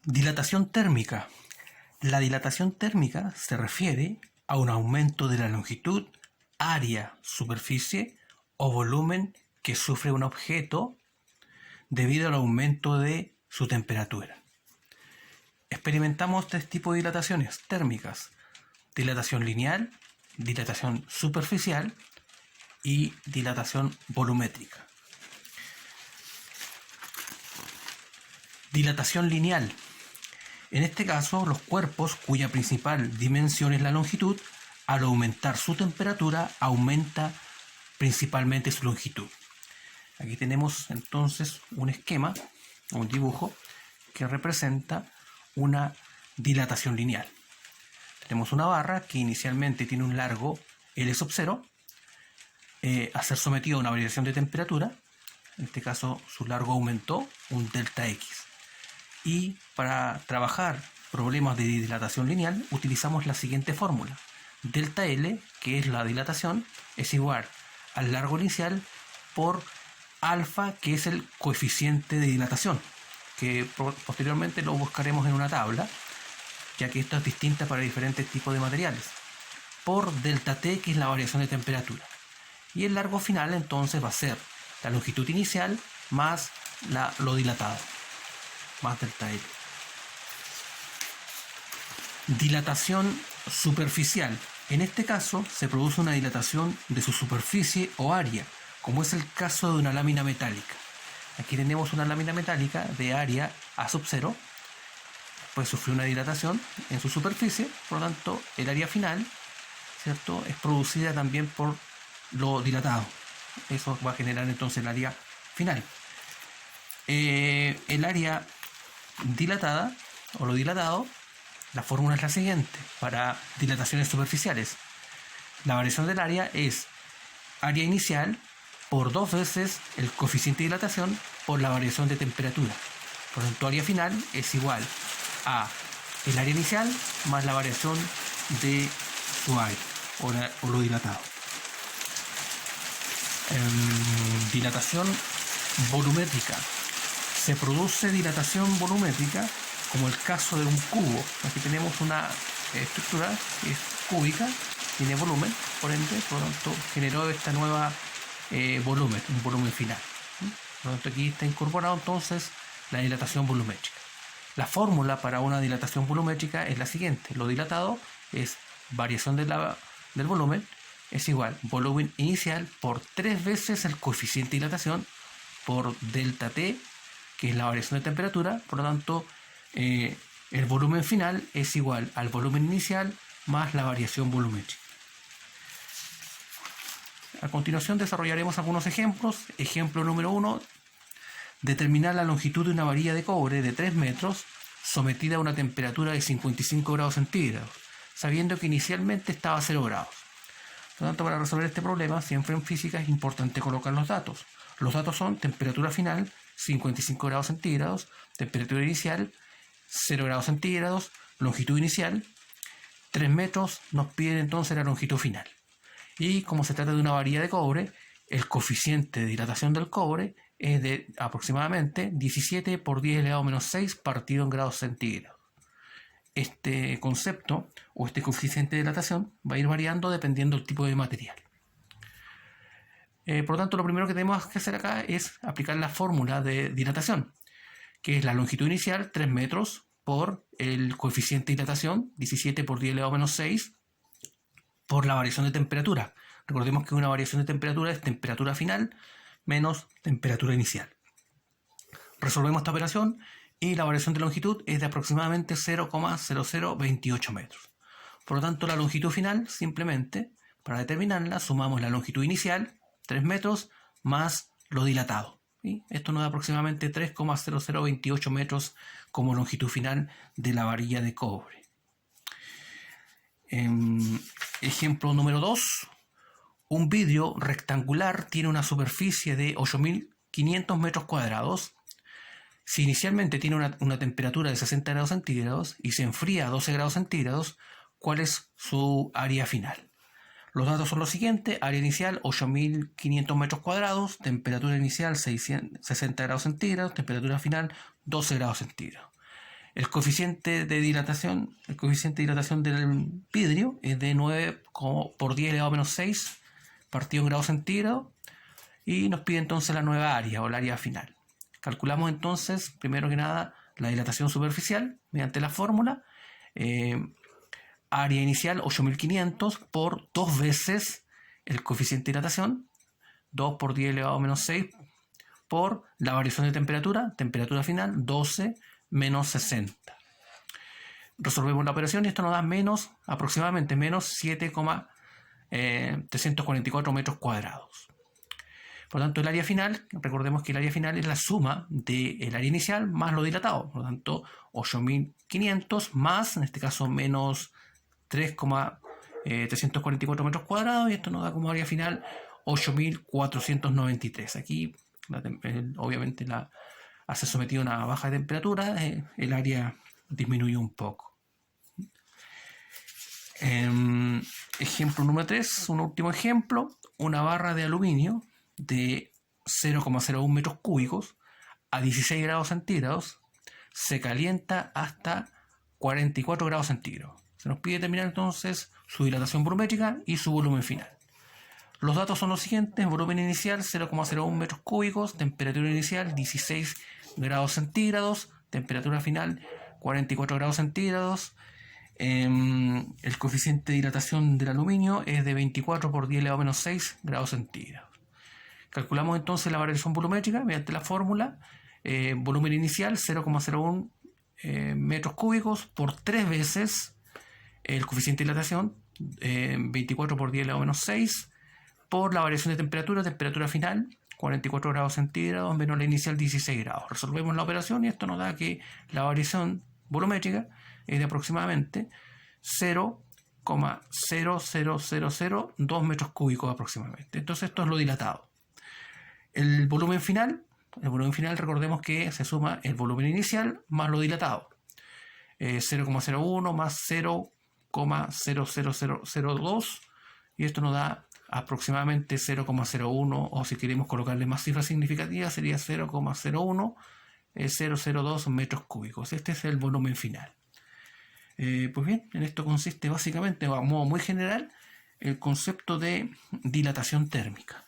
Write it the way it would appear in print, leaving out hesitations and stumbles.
Dilatación térmica. La dilatación térmica se refiere a un aumento de la longitud, área, superficie o volumen que sufre un objeto debido al aumento de su temperatura. Experimentamos tres tipos de dilataciones térmicas: dilatación lineal, dilatación superficial y dilatación volumétrica. Dilatación lineal. En este caso, los cuerpos cuya principal dimensión es la longitud, al aumentar su temperatura, aumenta principalmente su longitud. Aquí tenemos entonces un esquema, un dibujo, que representa una dilatación lineal. Tenemos una barra que inicialmente tiene un largo L sub 0, a ser sometido a una variación de temperatura. En este caso su largo aumentó un delta X. Y para trabajar problemas de dilatación lineal utilizamos la siguiente fórmula. Delta L, que es la dilatación, es igual al largo inicial por alfa, que es el coeficiente de dilatación, que posteriormente lo buscaremos en una tabla, ya que esto es distinta para diferentes tipos de materiales, por delta T, que es la variación de temperatura. Y el largo final entonces va a ser la longitud inicial más lo dilatado, más delta L. Dilatación superficial. En este caso se produce una dilatación de su superficie o área, como es el caso de una lámina metálica. Aquí tenemos una lámina metálica de área A sub 0, pues sufrió una dilatación en su superficie, por lo tanto el área final, ¿cierto?, es producida también por lo dilatado. Eso va a generar entonces el área final. El área dilatada o lo dilatado, la fórmula es la siguiente para dilataciones superficiales. La variación del área es área inicial por 2 veces el coeficiente de dilatación por la variación de temperatura. Por lo tanto, área final es igual a el área inicial más la variación de su área o lo dilatado. Dilatación volumétrica. Se produce dilatación volumétrica como el caso de un cubo. Aquí tenemos una estructura que es cúbica, tiene volumen, por ende, por lo tanto, generó esta nueva volumen, un volumen final. Por lo tanto, aquí está incorporado entonces la dilatación volumétrica. La fórmula para una dilatación volumétrica es la siguiente. Lo dilatado es variación del volumen, es igual volumen inicial por 3 veces el coeficiente de dilatación por delta T, que es la variación de temperatura. Por lo tanto, el volumen final es igual al volumen inicial más la variación volumétrica. A continuación desarrollaremos algunos ejemplos. Ejemplo número 1. Determinar la longitud de una varilla de cobre de 3 metros sometida a una temperatura de 55 grados centígrados, sabiendo que inicialmente estaba a 0 grados. Por lo tanto, para resolver este problema, siempre en física es importante colocar los datos. Los datos son temperatura final, 55 grados centígrados, temperatura inicial, 0 grados centígrados, longitud inicial, 3 metros, nos piden entonces la longitud final. Y como se trata de una varilla de cobre, el coeficiente de dilatación del cobre es de aproximadamente 17 por 10 elevado a menos 6 partido en grados centígrados. Este concepto o este coeficiente de dilatación va a ir variando dependiendo del tipo de material. Por lo tanto, lo primero que tenemos que hacer acá es aplicar la fórmula de dilatación, que es la longitud inicial, 3 metros, por el coeficiente de dilatación, 17 por 10 elevado a menos 6, por la variación de temperatura. Recordemos que una variación de temperatura es temperatura final menos temperatura inicial. Resolvemos esta operación y la variación de longitud es de aproximadamente 0,0028 metros. Por lo tanto, la longitud final, simplemente, para determinarla, sumamos la longitud inicial, 3 metros, más lo dilatado. ¿Sí? Esto nos da aproximadamente 3,0028 metros como longitud final de la varilla de cobre. Ejemplo número 2. Un vidrio rectangular tiene una superficie de 8.500 metros cuadrados. Si inicialmente tiene una temperatura de 60 grados centígrados y se enfría a 12 grados centígrados, ¿cuál es su área final? Los datos son los siguientes: área inicial 8.500 metros cuadrados, temperatura inicial 60 grados centígrados, temperatura final 12 grados centígrados. El coeficiente de dilatación del vidrio es de 9 por 10 elevado a menos 6 partido en grados centígrados, y nos pide entonces la nueva área o el área final. Calculamos entonces, primero que nada, la dilatación superficial mediante la fórmula. Área inicial 8500 por 2 veces el coeficiente de dilatación, 2 por 10 elevado a menos 6 por la variación de temperatura final 12 menos 60. Resolvemos la operación y esto nos da aproximadamente menos 7,344 metros cuadrados. Por lo tanto, el área final, recordemos que el área final es la suma del área inicial más lo dilatado. Por lo tanto, 8500 más, en este caso, menos 3,344 metros cuadrados, y esto nos da como área final 8493. Aquí, obviamente, al ser sometido a una baja de temperatura, el área disminuyó un poco. Ejemplo número 3, un último ejemplo: una barra de aluminio de 0,01 metros cúbicos a 16 grados centígrados se calienta hasta 44 grados centígrados. Se nos pide determinar entonces su dilatación volumétrica y su volumen final. Los datos son los siguientes: volumen inicial 0,01 metros cúbicos, temperatura inicial 16 grados centígrados, temperatura final 44 grados centígrados. El coeficiente de dilatación del aluminio es de 24 por 10 elevado a menos 6 grados centígrados. Calculamos entonces la variación volumétrica mediante la fórmula. Volumen inicial 0,01 metros cúbicos por 3 veces el coeficiente de dilatación, 24 por 10 elevado a menos 6, por la variación de temperatura final 44 grados centígrados menos la inicial 16 grados. Resolvemos la operación y esto nos da que la variación volumétrica es de aproximadamente 0,00002 metros cúbicos aproximadamente. Entonces esto es lo dilatado. El volumen final, recordemos que se suma el volumen inicial más lo dilatado. 0,01 más 0,00002, y esto nos da aproximadamente 0,01, o si queremos colocarle más cifras significativas sería 0,01002 metros cúbicos. Este es el volumen final. Pues bien, en esto consiste básicamente, a modo muy general, el concepto de dilatación térmica.